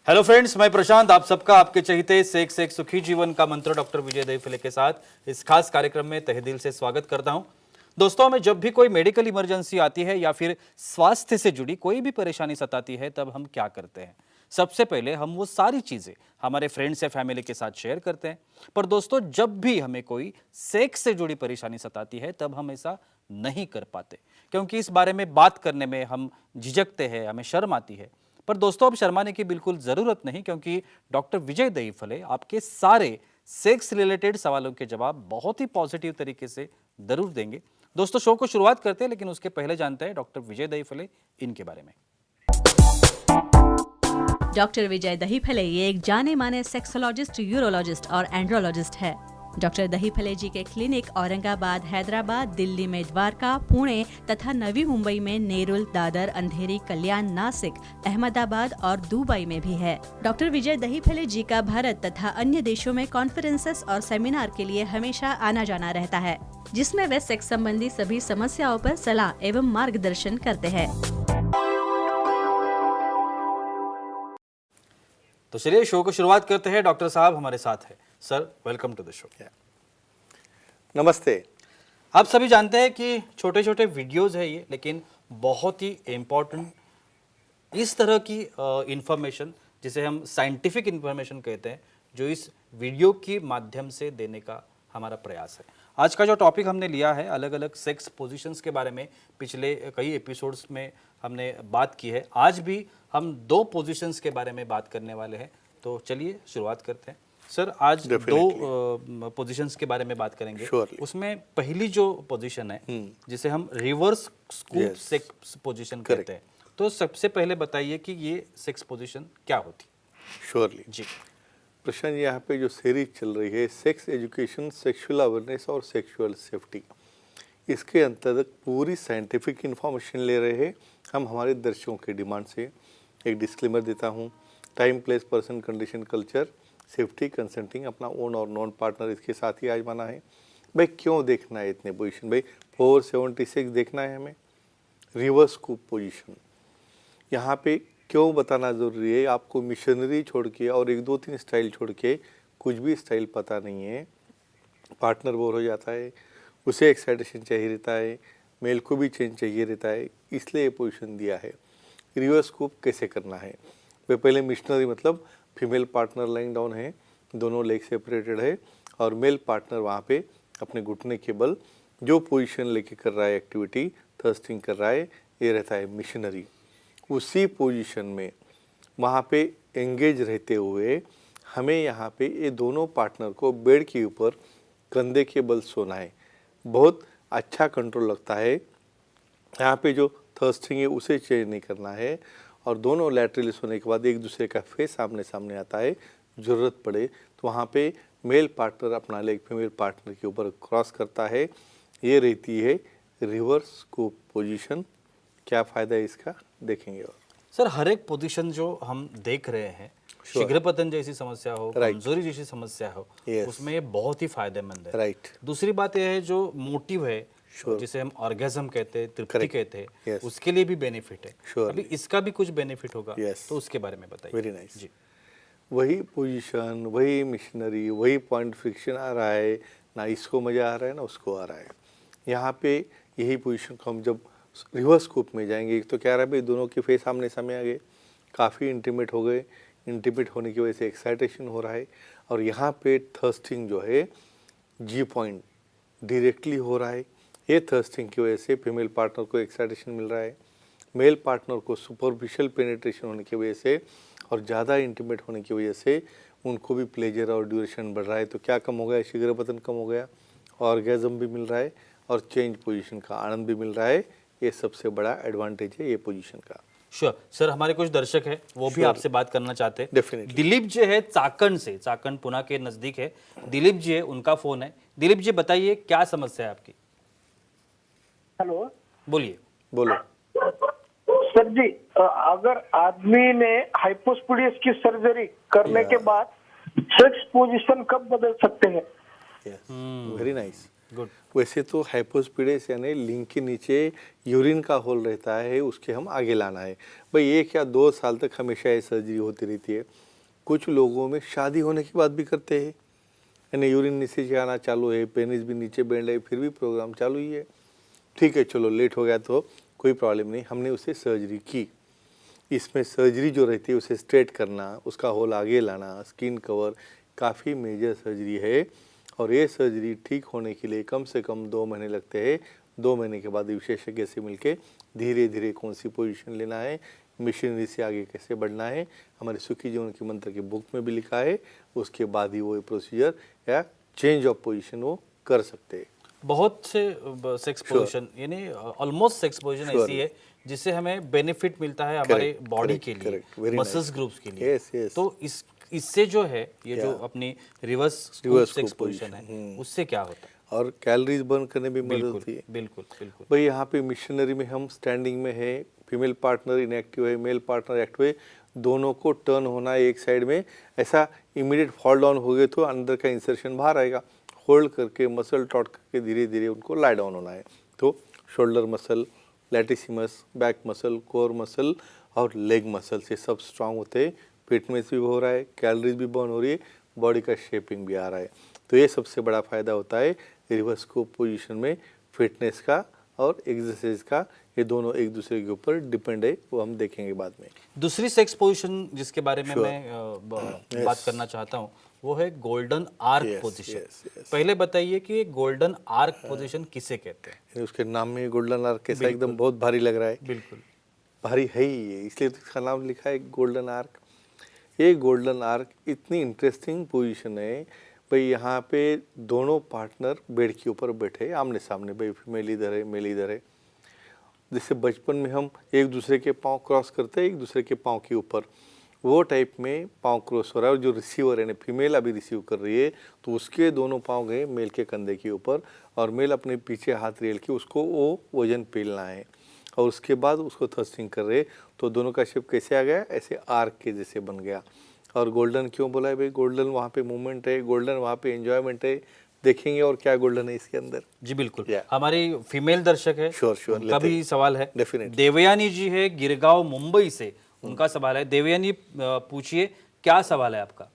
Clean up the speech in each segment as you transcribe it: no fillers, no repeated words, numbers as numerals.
Hello friends, मैं प्रशांत आप सबका आपके चहीते से एक सुखी जीवन का मंत्र डॉक्टर विजय दहीफले के साथ इस खास कार्यक्रम में तहे दिल से स्वागत करता हूं। दोस्तों, हमें जब भी कोई मेडिकल इमरजेंसी आती है या फिर स्वास्थ्य से जुड़ी कोई भी परेशानी सताती है, तब हम क्या करते हैं? सबसे पहले हम वो सारी चीजें हमारे फ्रेंड्स या फैमिली के साथ शेयर करते हैं। पर दोस्तों, जब भी हमें कोई सेक्स से जुड़ी परेशानी सताती है, तब हम ऐसा नहीं कर पाते, क्योंकि इस बारे में बात करने में हम झिझकते हैं, हमें शर्म आती है। पर दोस्तों, अब शर्माने की बिल्कुल जरूरत नहीं, क्योंकि डॉक्टर विजय दहीफले आपके सारे सेक्स रिलेटेड सवालों के जवाब बहुत ही पॉजिटिव तरीके से जरूर देंगे। दोस्तों, शो को शुरुआत करते हैं, लेकिन उसके पहले जानते हैं डॉक्टर विजय दहीफले इनके बारे में। डॉक्टर विजय दहीफले ये एक जाने माने सेक्सोलॉजिस्ट, यूरोलॉजिस्ट और एंड्रोलॉजिस्ट है। डॉक्टर दहीफले जी के क्लिनिक औरंगाबाद, हैदराबाद, दिल्ली में द्वारका, पुणे तथा नवी मुंबई में नेरुल, दादर, अंधेरी, कल्याण, नासिक, अहमदाबाद और दुबई में भी है। डॉक्टर विजय दहीफले जी का भारत तथा अन्य देशों में कॉन्फ्रेंसेस और सेमिनार के लिए हमेशा आना जाना रहता है, जिसमें वे सेक्स संबंधी सभी समस्याओं पर सलाह एवं मार्गदर्शन करते हैं। तो चलिए शो को शुरुआत करते हैं। डॉक्टर साहब हमारे साथ है। Sir, welcome to the show. नमस्ते। आप सभी जानते हैं कि छोटे छोटे वीडियोस है ये, लेकिन बहुत ही इम्पोर्टेंट इस तरह की इंफॉर्मेशन, जिसे हम साइंटिफिक इंफॉर्मेशन कहते हैं, जो इस वीडियो के माध्यम से देने का हमारा प्रयास है। आज का जो टॉपिक हमने लिया है, अलग अलग सेक्स पोजीशंस के बारे में पिछले कई एपिसोड्स में हमने बात की है। आज भी हम दो पोजीशंस के बारे में बात करने वाले हैं। तो चलिए शुरुआत करते हैं। सर, आज दो पोजीशंस के बारे में बात करेंगे। उसमें पहली जो पोजीशन है, जिसे हम रिवर्स स्कूप सेक्स पोजीशन कहते हैं, तो सबसे पहले बताइए कि ये सेक्स पोजीशन क्या होती? श्योरली जी प्रशांत, यहाँ पे जो सीरीज चल रही है सेक्स एजुकेशन, सेक्सुअल अवेयरनेस और सेक्सुअल सेफ्टी, इसके अंतर्गत पूरी साइंटिफिक इंफॉर्मेशन ले रहे हैं हम हमारे दर्शकों के डिमांड से। एक डिस्क्लेमर देता हूँ, time, place, person, condition, culture, safety, consenting, अपना ओन और नॉन पार्टनर इसके साथ ही आजमाना है। भाई क्यों देखना है इतने पोजीशन? भाई 476 देखना है हमें। रिवर्स स्कूप पोजीशन यहाँ पे क्यों बताना ज़रूरी है? आपको मिशनरी छोड़ के और एक दो तीन स्टाइल छोड़ के कुछ भी स्टाइल पता नहीं है, पार्टनर बोर हो जाता है, उसे एक्साइटेशन चाहिए रहता है, मेल को भी चेंज चाहिए रहता है, इसलिए ये पोजीशन दिया है। रिवर्स स्कूप कैसे करना है? वे पहले मिशनरी मतलब फीमेल पार्टनर लाइंग डाउन है, दोनों लेग सेपरेटेड है और मेल पार्टनर वहाँ पे अपने घुटने के बल जो पोजीशन लेके कर रहा है, एक्टिविटी थर्स्टिंग कर रहा है, ये रहता है मिशनरी। उसी पोजीशन में वहाँ पे एंगेज रहते हुए हमें यहाँ पे ये दोनों पार्टनर को बेड के ऊपर कंधे के बल सोना है। बहुत अच्छा कंट्रोल लगता है। यहाँ पे जो थर्स्टिंग है उसे चेंज नहीं करना है और दोनों लैटरली सोने के बाद एक दूसरे का फेस सामने सामने आता है। ज़रूरत पड़े तो वहाँ पे मेल पार्टनर अपना लेग फीमेल पार्टनर के ऊपर क्रॉस करता है। ये रहती है रिवर्स स्कूप पोजीशन। क्या फ़ायदा है इसका, देखेंगे। और सर, हर एक पोजीशन जो हम देख रहे हैं, शीघ्रपतन जैसी समस्या हो, कमजोरी जैसी समस्या हो, उसमें ये बहुत ही फायदेमंद है। दूसरी बात यह है, जो मोटिव है, जिसे हम ऑर्गेज्म कहते हैं, तृप्ति कहते हैं, उसके लिए भी बेनिफिट है। अभी इसका भी कुछ बेनिफिट होगा, तो उसके बारे में बताइए। वेरी नाइस जी। वही पोजीशन, वही मिशनरी, वही पॉइंट फ्रिक्शन आ रहा है, ना इसको मज़ा आ रहा है ना उसको आ रहा है। यहाँ पे यही पोजीशन को हम जब रिवर्स स्कूप में जाएंगे, एक तो क्या रहा है भाई, दोनों के फेस सामने सामने आ गए, काफ़ी इंटीमेट हो गए। इंटीमेट होने की वजह से एक्साइटेशन हो रहा है और यहाँ पे थर्स्टिंग जो है जी पॉइंट डायरेक्टली हो रहा है। ये थर्स्टिंग की वजह से फीमेल पार्टनर को एक्साइटेशन मिल रहा है, मेल पार्टनर को सुपरफिशियल पेनिट्रेशन होने की वजह से और ज़्यादा इंटीमेट होने की वजह से उनको भी प्लेजर और ड्यूरेशन बढ़ रहा है। तो क्या कम हो गया? शीघ्रपतन कम हो गया, ऑर्गेज़म भी मिल रहा है और चेंज पोजीशन का आनंद भी मिल रहा है। ये सबसे बड़ा एडवांटेज है ये पोजीशन का। श्योर सर, हमारे कुछ दर्शक हैं, वो भी आपसे बात करना चाहते हैं। डेफिनेटली। दिलीप जी है चाकण से, चाकण पुणे के नजदीक है। दिलीप जी है, उनका फोन है। दिलीप जी, बताइए क्या समस्या है आपकी? हेलो, बोलिए। बोलो सर जी, अगर आदमी ने हाइपोस्पोडियस की सर्जरी करने के बाद सेक्स पोजीशन कब बदल सकते हैं? Very nice. गुड। वैसे तो हाइपोस्पिडेस यानी लिंग के नीचे यूरिन का होल रहता है, उसके हम आगे लाना है। भाई 1 या 2 साल तक हमेशा ये सर्जरी होती रहती है। कुछ लोगों में शादी होने के बाद भी करते हैं, यानी यूरिन नीचे से आना चालू है, पेनिस भी नीचे बैंड है, फिर भी प्रोग्राम चालू ही है। ठीक है, चलो लेट हो गया तो कोई प्रॉब्लम नहीं, हमने उसे सर्जरी की। इसमें सर्जरी जो रहती है उसे स्ट्रेट करना, उसका होल आगे लाना, स्किन कवर, काफ़ी मेजर सर्जरी है। और ये सर्जरी ठीक होने के लिए कम से कम 2 महीने लगते हैं। 2 महीने के बाद विशेषज्ञ से मिलके धीरे धीरे कौन सी पोजीशन लेना है, मशीनरी से आगे कैसे बढ़ना है, हमारे सुखी जीवन की मंत्र की बुक में भी लिखा है। उसके बाद ही वो प्रोसीजर या चेंज ऑफ पोजीशन वो कर सकते हैं। बहुत से सेक्स पोजीशन यानी ऑलमोस्ट सेक्स पोजीशन Sure. ऐसी है जिससे हमें बेनिफिट मिलता है हमारे Correct, बॉडी correct, के लिए, correct. Very muscles nice. Groups के लिए। Yes, yes. तो इससे जो है ये जो Yeah. अपनी reverse Reverse sex scoop position है position, उससे क्या होता है? और कैलोरीज बर्न करने में मदद होती है। बिल्कुल बिल्कुल। भाई यहाँ पे मिशनरी में हम स्टैंडिंग में है, फीमेल पार्टनर इनएक्टिव है, मेल पार्टनर एक्टिव है, दोनों को टर्न होना है एक साइड में। ऐसा इमीडिएट फॉल डाउन हो गए तो अंदर का इंसर्शन बाहर आएगा। होल्ड करके मसल टॉट करके धीरे धीरे उनको लाई डाउन होना है। तो shoulder muscle, latissimus, back muscle, core muscle और लेग मसल से सब स्ट्रांग होते हैं। फिटनेस भी हो रहा है, कैलोरीज भी बर्न हो रही है, बॉडी का शेपिंग भी आ रहा है। तो ये सबसे बड़ा फायदा होता है रिवर्स स्कोप पोजीशन में, फिटनेस का और एक्सरसाइज का। ये दोनों एक दूसरे के ऊपर डिपेंड है, वो हम देखेंगे बाद में। दूसरी सेक्स पोजीशन जिसके बारे में Sure. मैं बात करना चाहता हूँ वो है golden arc Yes, position. yes, yes. पहले बताइए कि ये गोल्डन आर्क पोजीशन किसे कहते हैं? यानी उसके नाम में गोल्डन आर्क कैसा एकदम बहुत भारी लग रहा है। बिल्कुल। भारी है ही ये, इसलिए तो इसका नाम लिखा है गोल्डन आर्क। ये गोल्डन आर्क इतनी इंटरेस्टिंग पोजीशन है। भाई यहाँ पे दोनों पार्टनर बेड के ऊपर बैठे आमने सामने, भाई फीमेल इधर है, मेल इधर है। जैसे बचपन में हम एक दूसरे के पाँव क्रॉस करते हैं एक दूसरे के पाँव के ऊपर, वो टाइप में पाँव क्रॉस हो रहा है। और जो रिसीवर है, फीमेल अभी रिसीव कर रही है, तो उसके दोनों पाँव गए मेल के कंधे के ऊपर और मेल अपने पीछे हाथ रेल के उसको वो वजन पेलना है। और उसके बाद उसको थ्रस्टिंग कर रहे, तो दोनों का शेप कैसे आ गया, ऐसे आर्क के जैसे बन गया। और गोल्डन क्यों बोला है भाई? गोल्डन वहाँ पे मूवमेंट है, गोल्डन वहाँ पे एंजॉयमेंट है। देखेंगे और क्या गोल्डन है इसके अंदर। जी बिल्कुल। Yeah. हमारी फीमेल दर्शक है, Sure, sure, उनका लेते भी हैं। सवाल है। Definitely. देवयानी जी है गिरगांव मुंबई से, उनका सवाल है। देवयानी पूछिए क्या सवाल है आपका?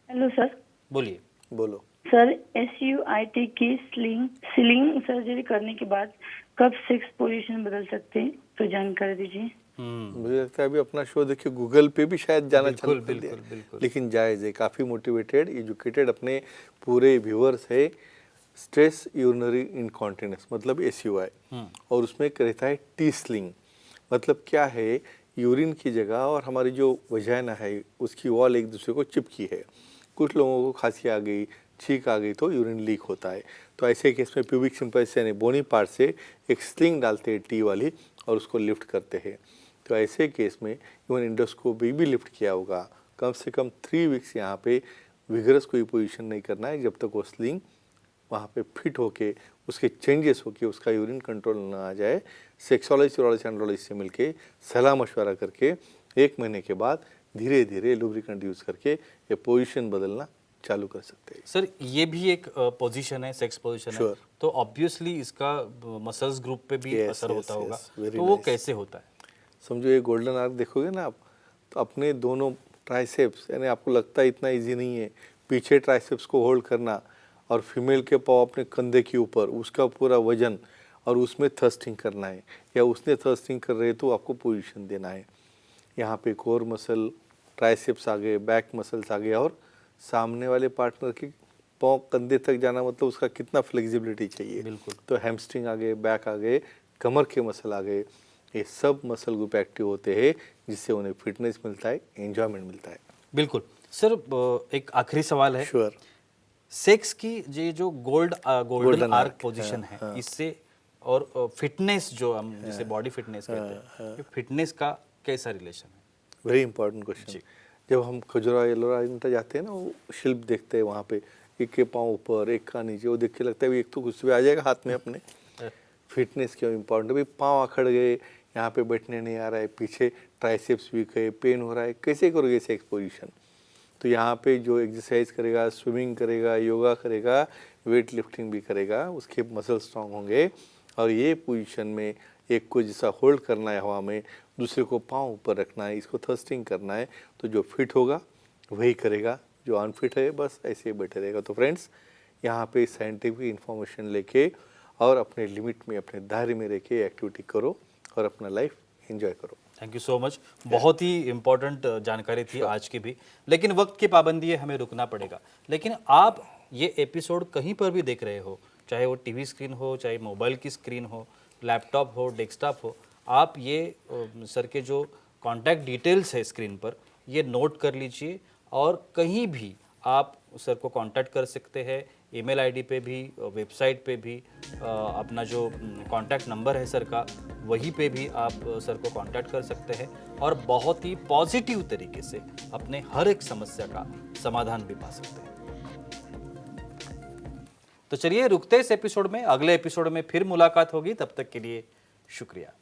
Hello sir. बोलिए। बोलो। सर SUIT की सीलिंग सर्जरी करने के बाद कब सेक्स पोजीशन बदल सकते हैं, तो जानकारी दीजिए। मुझे लगता है अभी अपना शो देखिए गूगल पे भी शायद जाना बिल्कुल, चालू कर दिया। बिल्कुल, बिल्कुल। लेकिन जायज़ है, काफ़ी मोटिवेटेड एजुकेटेड अपने पूरे व्यूअर्स है। स्ट्रेस यूरिनरी इनकॉन्टिनेंस मतलब SUI, और उसमें एक रहता है टी स्लिंग। मतलब क्या है, यूरिन की जगह और हमारी जो वजाइना है उसकी वॉल एक दूसरे को चिपकी है। कुछ लोगों को खांसी आ गई, छींक आ गई तो यूरिन लीक होता है। तो ऐसे केस में प्यूबिक सिम्पल्स यानी बोनी पार्ट से एक स्लिंग डालते हैं टी वाली और उसको लिफ्ट करते हैं। तो ऐसे केस में इवन इंडोस्कोपी भी लिफ्ट किया होगा। कम से कम 3 वीक्स यहाँ पे विगरस कोई पोजीशन नहीं करना है जब तक वो स्लिंग वहाँ पे फिट होके उसके चेंजेस होके उसका यूरिन कंट्रोल ना आ जाए। सेक्सोलॉजिस्ट यूरोलॉजिस्ट एंड्रोलॉजिस्ट से मिलके सलाह मशवरा करके 1 महीने के बाद धीरे धीरे लुब्रिकेंट यूज़ करके ये पोजीशन बदलना चालू कर सकते हैं। सर ये भी एक पोजीशन है, सेक्स पोजीशन है, Sure. तो ऑब्वियसली इसका मसल्स ग्रुप पे भी Yes, असर yes, होता होगा। yes, very तो वो nice. कैसे होता है? समझो ये गोल्डन आर्क देखोगे ना आप, तो अपने दोनों ट्राइसेप्स यानी आपको लगता है इतना इजी नहीं है, पीछे ट्राइसेप्स को होल्ड करना और फीमेल के पाँव अपने कंधे के ऊपर, उसका पूरा वजन और उसमें थ्रस्टिंग करना है, या उसने थ्रस्टिंग कर रहे तो आपको पोजीशन देना है। यहाँ पे कोर मसल, ट्राइसेप्स आ गए, बैक मसल्स आ गए और सामने वाले पार्टनर की पाँव कंधे तक जाना मतलब उसका कितना फ्लेक्सिबिलिटी चाहिए। बिल्कुल। तो हैमस्ट्रिंग आ गए, बैक आ गए, कमर के मसल आ गए, ये सब मसल ग्रुप एक्टिव होते हैं जिससे उन्हें फिटनेस मिलता है, एंजॉयमेंट मिलता है। बिल्कुल। सर एक आखिरी सवाल है। श्योर। सेक्स की ये जो गोल्डन आर्क arc, पोजीशन हाँ, है, हाँ। इससे और फिटनेस जो हम जिसे बॉडी फिटनेस कहते हैं, फिटनेस का कैसा रिलेशन है? Very important question. जब हम खजुराहो एलोरा जाते हैं ना, वो शिल्प देखते हैं वहाँ पे, एक के पाँव ऊपर एक का नीचे, वो देख के लगता है भी एक तो कुछ भी आ जाएगा हाथ में अपने। फिटनेस क्यों इम्पॉर्टेंट है भाई? पाँव अखड़ गए, यहाँ पे बैठने नहीं आ रहा है, पीछे ट्राइसेप्स वीक है, पेन हो रहा है, कैसे करोगे सेक्स पोजीशन? तो यहाँ पे जो एक्सरसाइज करेगा, स्विमिंग करेगा, योगा करेगा, वेट लिफ्टिंग भी करेगा, उसके मसल स्ट्रांग होंगे। और ये पोजीशन में एक को जैसा होल्ड करना है हवा में, दूसरे को पाँव ऊपर रखना है, इसको थ्रस्टिंग करना है, तो जो फिट होगा वही करेगा, जो अनफिट है बस ऐसे ही बैठे रहेगा। तो फ्रेंड्स, यहाँ पे साइंटिफिक इंफॉर्मेशन लेके और अपने लिमिट में, अपने दायरे में रह के एक्टिविटी करो और अपना लाइफ एंजॉय करो। Thank you so much. बहुत ही इम्पोर्टेंट जानकारी थी आज की भी, लेकिन वक्त की पाबंदी है, हमें रुकना पड़ेगा। लेकिन आप ये एपिसोड कहीं पर भी देख रहे हो, चाहे वो टीवी स्क्रीन हो, चाहे मोबाइल की स्क्रीन हो, लैपटॉप हो, डेस्कटॉप हो, आप ये सर के जो कॉन्टैक्ट डिटेल्स है स्क्रीन पर, ये नोट कर लीजिए और कहीं भी आप सर को कांटेक्ट कर सकते हैं। ईमेल आईडी पे भी, वेबसाइट पे भी, अपना जो कांटेक्ट नंबर है सर का, वहीं पे भी आप सर को कांटेक्ट कर सकते हैं और बहुत ही पॉजिटिव तरीके से अपने हर एक समस्या का समाधान भी पा सकते हैं। तो चलिए रुकते इस एपिसोड में, अगले एपिसोड में फिर मुलाकात होगी। तब तक के लिए शुक्रिया।